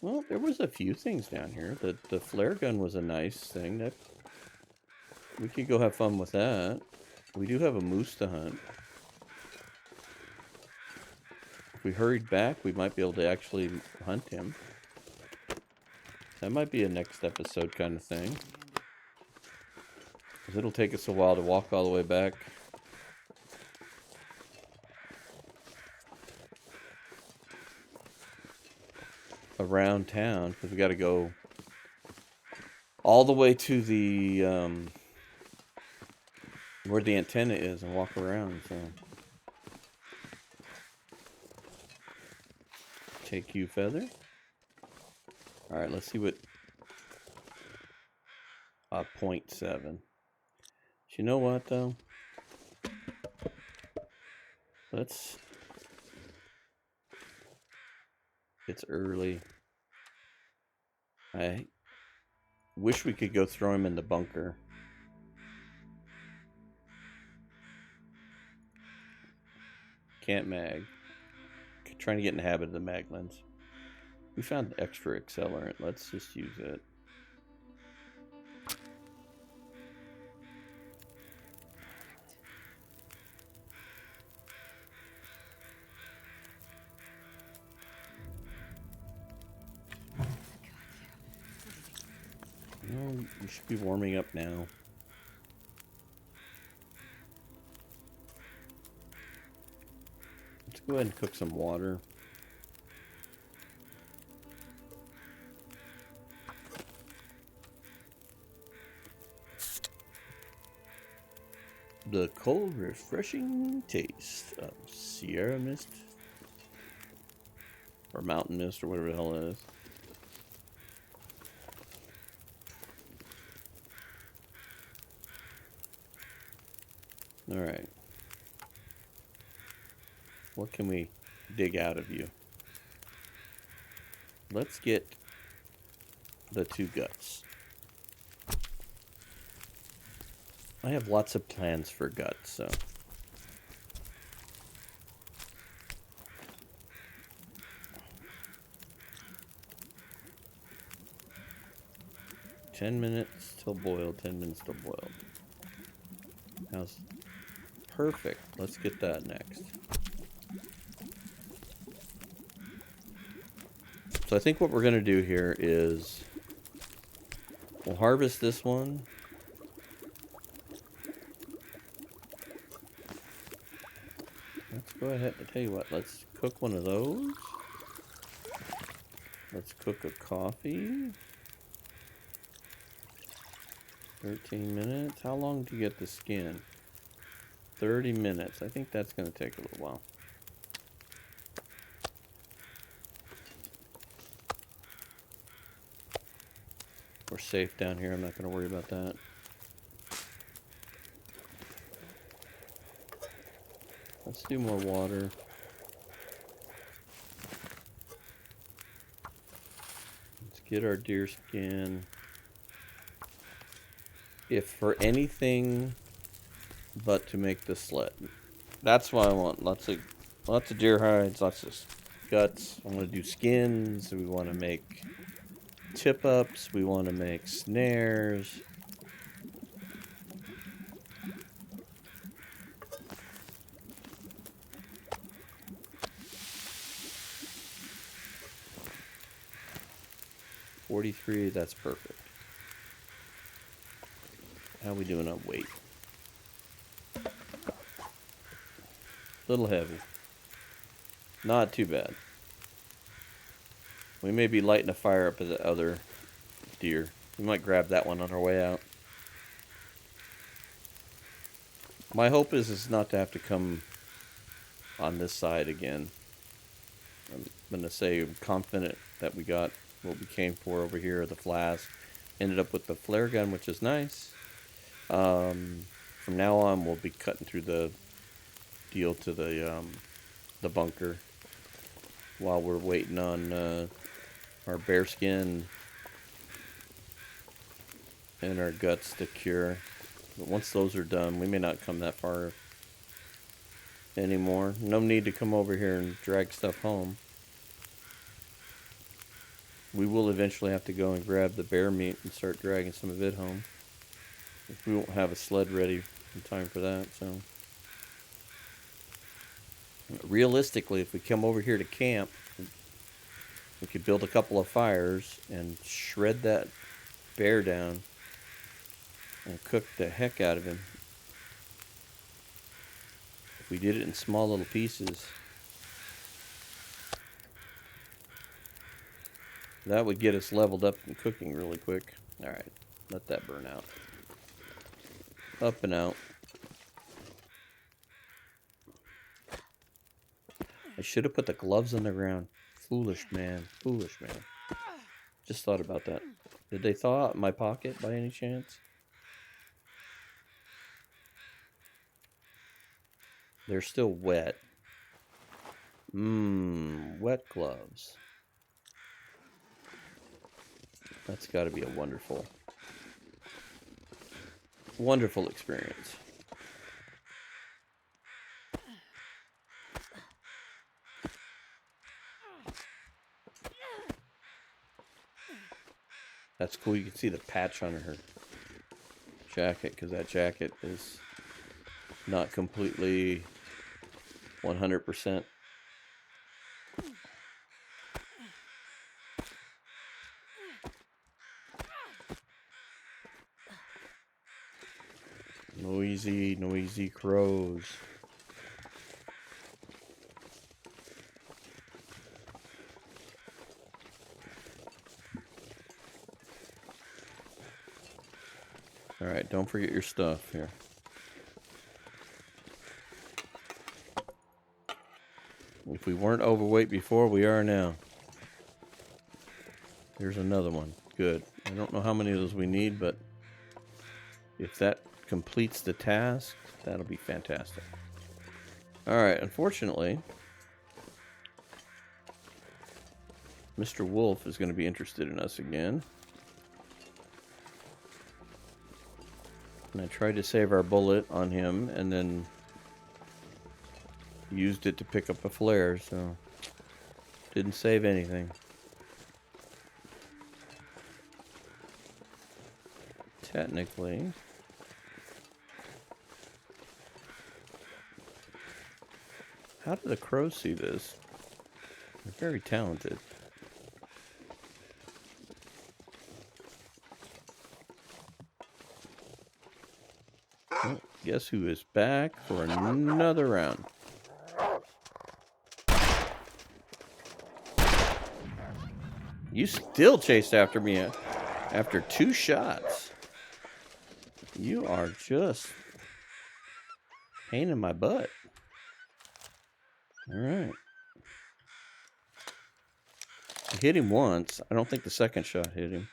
Well, there was a few things down here. The flare gun was a nice thing. That we could go have fun with that. We do have a moose to hunt. If we hurried back, we might be able to actually hunt him. That might be a next episode kind of thing. Because it'll take us a while to walk all the way back. Around town, because we got to go all the way to the where the antenna is and walk around. So take you feather. All right, let's see what 0.7. You know what though? Let's. It's early. I wish we could go throw him in the bunker. Can't mag. Trying to get in the habit of the mag lens. We found extra accelerant. Let's just use it. Well, you should be warming up now. Let's go ahead and cook some water. The cold, refreshing taste of Sierra Mist. Or Mountain Mist, or whatever the hell it is. Alright. What can we dig out of you? Let's get the 2 guts. I have lots of plans for guts, so. "10 minutes till boiled, 10 minutes till boiled." How's perfect. Let's get that next. So I think what we're going to do here is we'll harvest this one. Let's go ahead. I tell you what, let's cook one of those. Let's cook a coffee. 13 minutes. How long do you get the skin? 30 minutes. I think that's going to take a little while. We're safe down here. I'm not going to worry about that. Let's do more water. Let's get our deer skin. If for anything but to make the sled. That's what I want. Lots of deer hides, lots of guts. I want to do skins. We want to make tip-ups. We want to make snares. $43, that's perfect. How we doing on weight? Little heavy. Not too bad. We may be lighting a fire up at the other deer. We might grab that one on our way out. My hope is not to have to come on this side again. I'm going to say I'm confident that we got what we came for over here, the flask. Ended up with the flare gun, which is nice. From now on, we'll be cutting through the deal to the bunker while we're waiting on our bear skin and our guts to cure. But once those are done, we may not come that far anymore. No need to come over here and drag stuff home. We will eventually have to go and grab the bear meat and start dragging some of it home. We won't have a sled ready in time for that, so. Realistically, if we come over here to camp, we could build a couple of fires and shred that bear down and cook the heck out of him. If we did it in small little pieces, that would get us leveled up in cooking really quick. Alright, let that burn out. Up and out. I should have put the gloves on the ground. Foolish man. Foolish man. Just thought about that. Did they thaw out in my pocket by any chance? They're still wet. Wet gloves. That's got to be a wonderful, wonderful experience. That's cool. You can see the patch on her jacket, because that jacket is not completely 100%. Noisy, noisy crows. Alright, don't forget your stuff here. If we weren't overweight before, we are now. Here's another one. Good. I don't know how many of those we need, but if that completes the task, that'll be fantastic. Alright, unfortunately, Mr. Wolf is going to be interested in us again. And I tried to save our bullet on him and then used it to pick up a flare, so didn't save anything. Technically, how do the crows see this? They're very talented. Well, guess who is back for another round? You still chased after me after 2 shots. You are just Pain in my butt. Alright. I hit him once. I don't think the second shot hit him.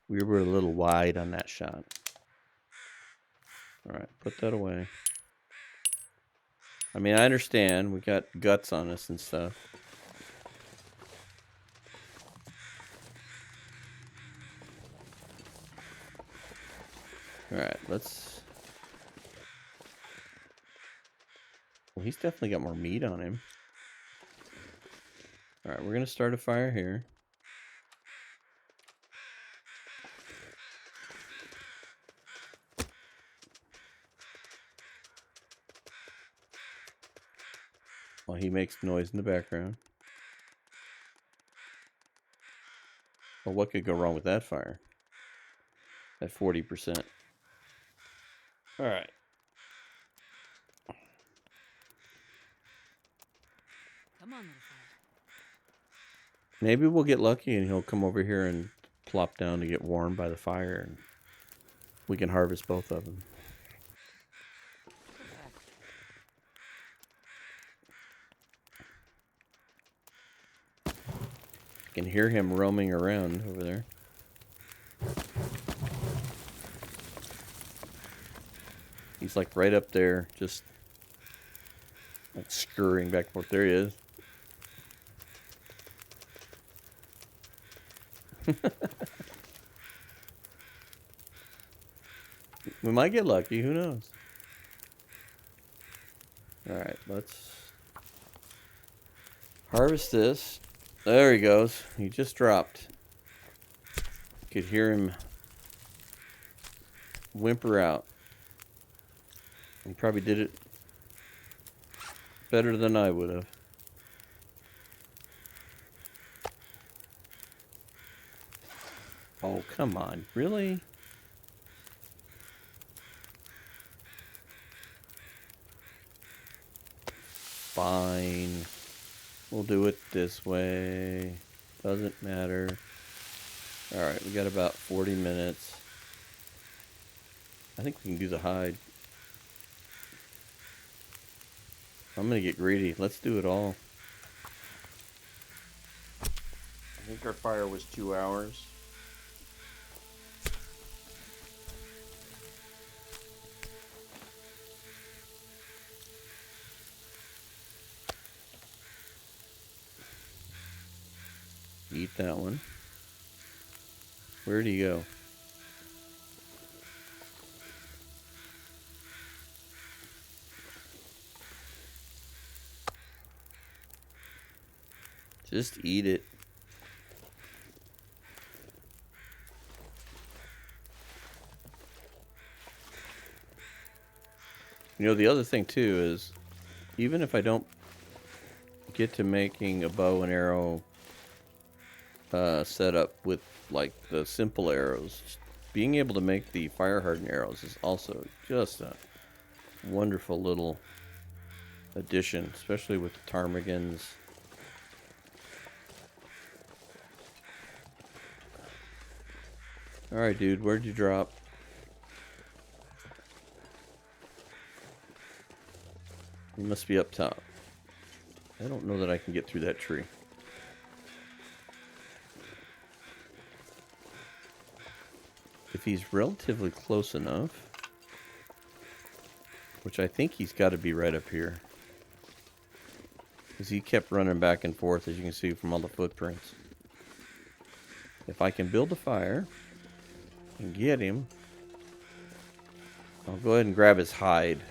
We were a little wide on that shot. Alright, put that away. I mean, I understand. We got guts on us and stuff. Alright, let's... Well, he's definitely got more meat on him. Alright, we're going to start a fire here. While he makes noise in the background. Well, what could go wrong with that fire? At 40%. Alright. Come on, little fire. Maybe we'll get lucky and he'll come over here and plop down to get warmed by the fire. And we can harvest both of them. I can hear him roaming around over there. He's like right up there, just like scurrying back and forth. There he is. We might get lucky, who knows? Alright, let's harvest this. There he goes. He just dropped. You could hear him whimper out. He probably did it better than I would have. Oh, come on. Really? Fine. We'll do it this way. Doesn't matter. Alright, we got about 40 minutes. I think we can do the hide. I'm gonna get greedy. Let's do it all. I think our fire was 2 hours. Eat that one. Where'd he go? Just eat it. You know, the other thing too is, even if I don't get to making a bow and arrow setup with like the simple arrows, being able to make the fire hardened arrows is also just a wonderful little addition, especially with the ptarmigans. Alright, dude, where'd you drop? You must be up top. I don't know that I can get through that tree. If he's relatively close enough, which I think he's got to be right up here, because he kept running back and forth, as you can see from all the footprints. If I can build a fire and get him, I'll go ahead and grab his hide.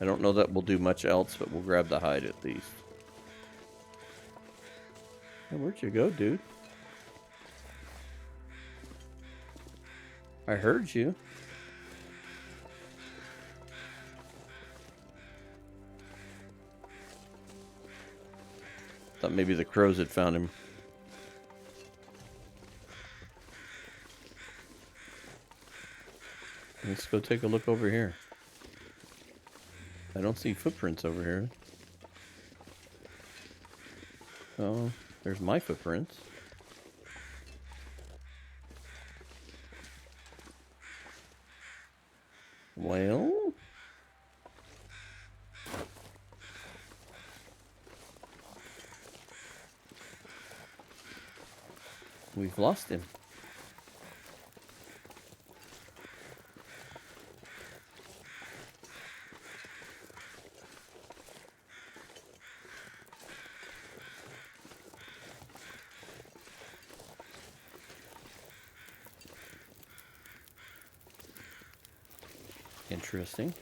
I don't know that we'll do much else, but we'll grab the hide at least. Hey, where'd you go, dude? I heard you. Thought maybe the crows had found him. Let's go take a look over here. I don't see footprints over here. Oh, there's my footprints. Well, We've lost him. Interesting.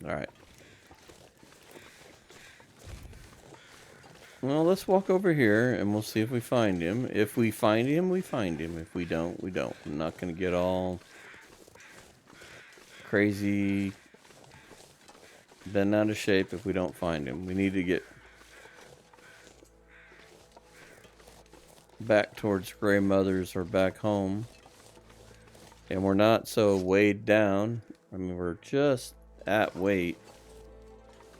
All right. Well, let's walk over here and we'll see if we find him. If we find him, we find him. If we don't, we don't. I'm not going to get all crazy, bent out of shape if we don't find him. We need to get back towards Grey Mother's or back home. And we're not so weighed down. I mean, we're just at weight.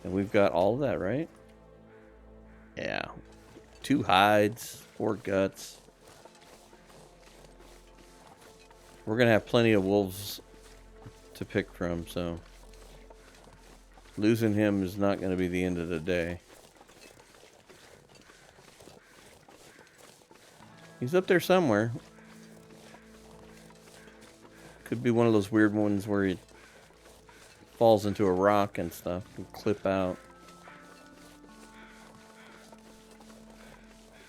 And we've got all of that, right? Yeah. 2 hides, 4 guts. We're going to have plenty of wolves to pick from, so losing him is not going to be the end of the day. He's up there somewhere. Could be one of those weird ones where he falls into a rock and stuff and clip out.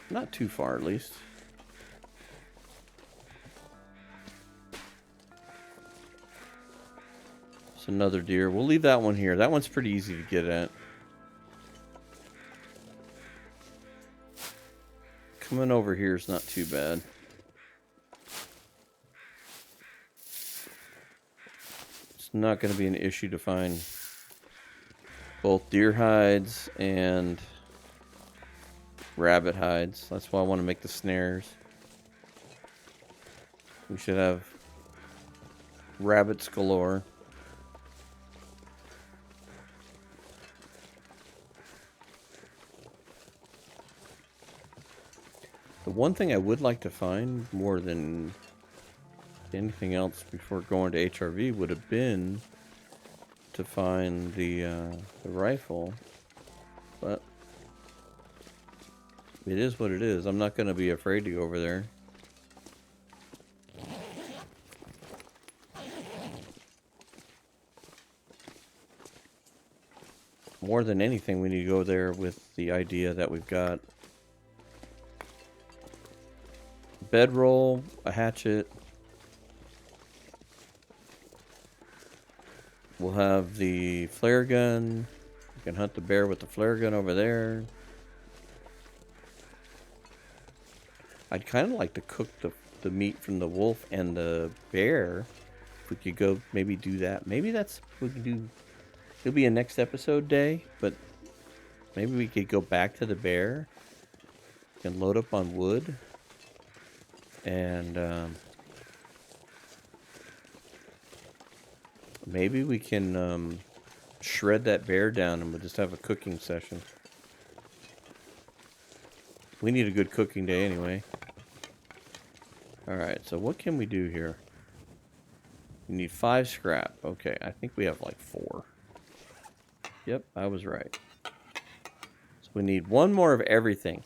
Not too far, at least. It's another deer. We'll leave that one here. That one's pretty easy to get at. Coming over here is not too bad. It's not going to be an issue to find both deer hides and rabbit hides. That's why I want to make the snares. We should have rabbits galore. The one thing I would like to find more than anything else before going to HRV would have been to find the rifle, but it is what it is. I'm not going to be afraid to go over there. More than anything, we need to go there with the idea that we've got a bedroll, a hatchet. We'll have the flare gun. We can hunt the bear with the flare gun over there. I'd kind of like to cook the meat from the wolf and the bear. If we could go maybe do that. Maybe that's what we can do. It'll be a next episode day, but maybe we could go back to the bear and load up on wood. And maybe we can shred that bear down and we'll just have a cooking session. We need a good cooking day anyway. Alright, so what can we do here? We need 5 scrap. Okay, I think we have like 4. Yep, I was right. So we need 1 more of everything.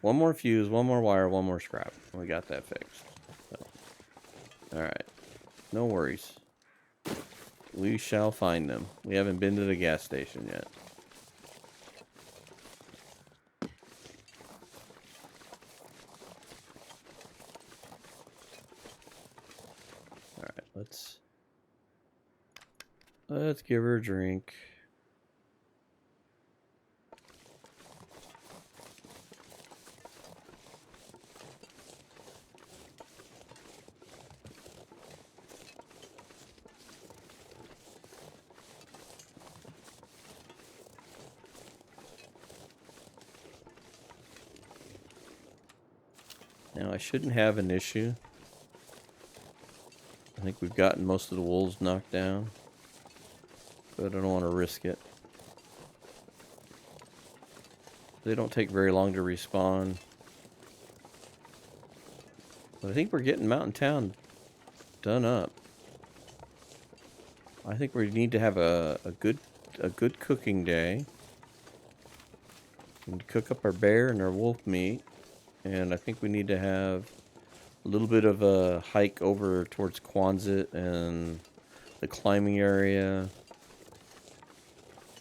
1 more fuse, 1 more wire, 1 more scrap. We got that fixed. So, alright. No worries. We shall find them. We haven't been to the gas station yet. Alright, let's give her a drink. Now, I shouldn't have an issue. I think we've gotten most of the wolves knocked down. But I don't want to risk it. They don't take very long to respawn. But I think we're getting Mountain Town done up. I think we need to have a good cooking day. And cook up our bear and our wolf meat. And I think we need to have a little bit of a hike over towards Quonset and the climbing area.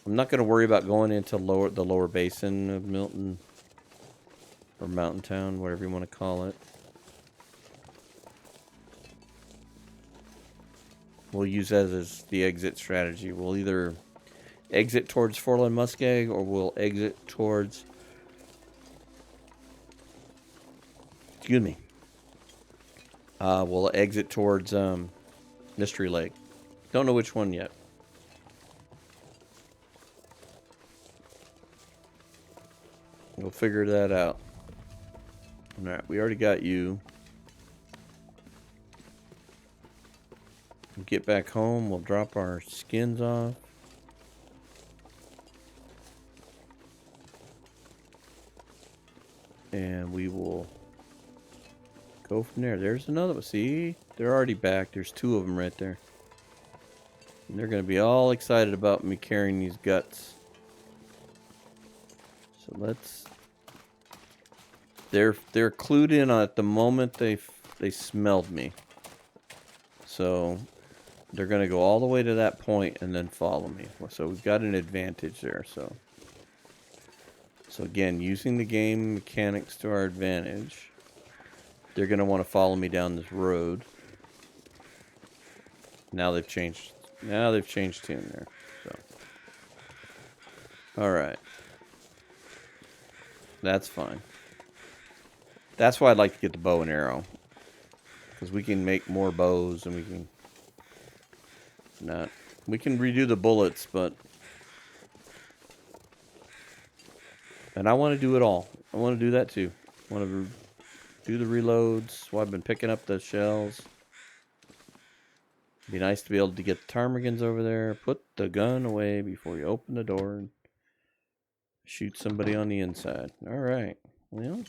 I'm not going to worry about going into the lower basin of Milton. Or Mountain Town, whatever you want to call it. We'll use that as the exit strategy. We'll either exit towards Forlorn Muskeg or we'll exit towards... Excuse me. We'll exit towards Mystery Lake. Don't know which one yet. We'll figure that out. Alright, we already got you. We'll get back home. We'll drop our skins off. And we will go from there. There's another one. See? They're already back. There's two of them right there. And they're going to be all excited about me carrying these guts. So let's... They're clued in on at the moment they smelled me. So they're going to go all the way to that point and then follow me. So we've got an advantage there. So again, using the game mechanics to our advantage, they're going to want to follow me down this road. Now they've changed. Now they've changed tune there. So, all right, that's fine. That's why I'd like to get the bow and arrow, because we can make more bows and we can we can redo the bullets, but. And I want to do it all. I want to do that too. I want to do the reloads. Well, I've been picking up the shells. It'd be nice to be able to get the ptarmigans over there. Put the gun away before you open the door and shoot somebody on the inside. All right. Well.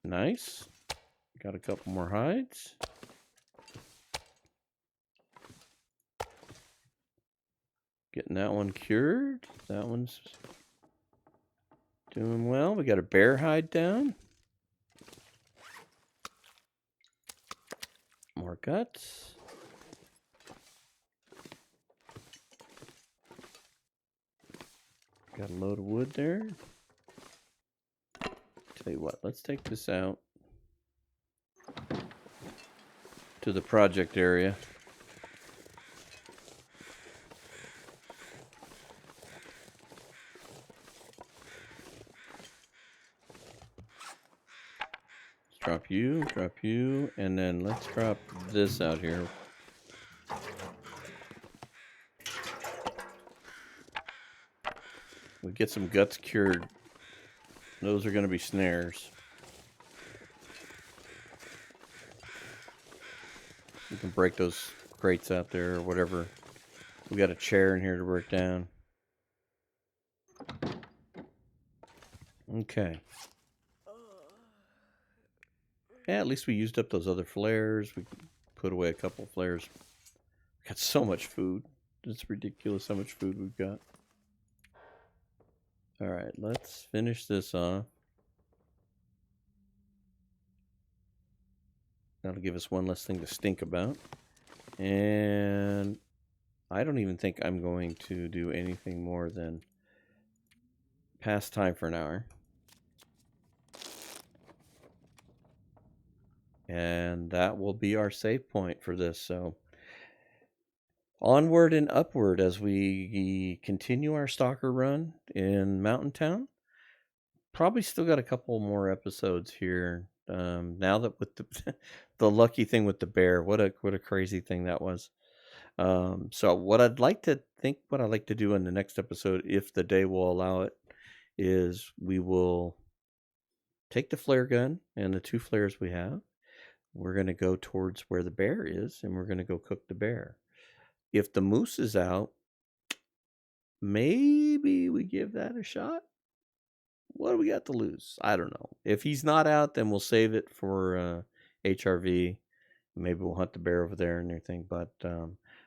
Nice. Got a couple more hides. Getting that one cured. That one's doing well. We got a bear hide down. More guts. Got a load of wood there. Tell you what, let's take this out to the project area. Drop you, and then let's drop this out here. We get some guts cured. Those are going to be snares. You can break those crates out there or whatever. We got a chair in here to break down. Okay. Yeah, at least we used up those other flares. We put away a couple flares. We got so much food. It's ridiculous how much food we've got. Alright, let's finish this off. That'll give us one less thing to stink about. And I don't even think I'm going to do anything more than pass time for an hour. And that will be our save point for this. So onward and upward as we continue our Stalker run in Mountain Town. Probably still got a couple more episodes here. Now that with the the lucky thing with the bear, what a crazy thing that was. So what I'd like to do in the next episode, if the day will allow it, is we will take the flare gun and the 2 flares we have. We're going to go towards where the bear is, and we're going to go cook the bear. If the moose is out, maybe we give that a shot. What do we got to lose? I don't know. If he's not out, then we'll save it for HRV. Maybe we'll hunt the bear over there and everything. But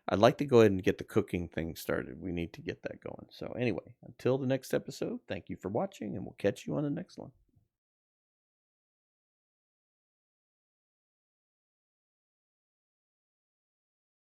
I'd like to go ahead and get the cooking thing started. We need to get that going. So anyway, until the next episode, thank you for watching, and we'll catch you on the next one.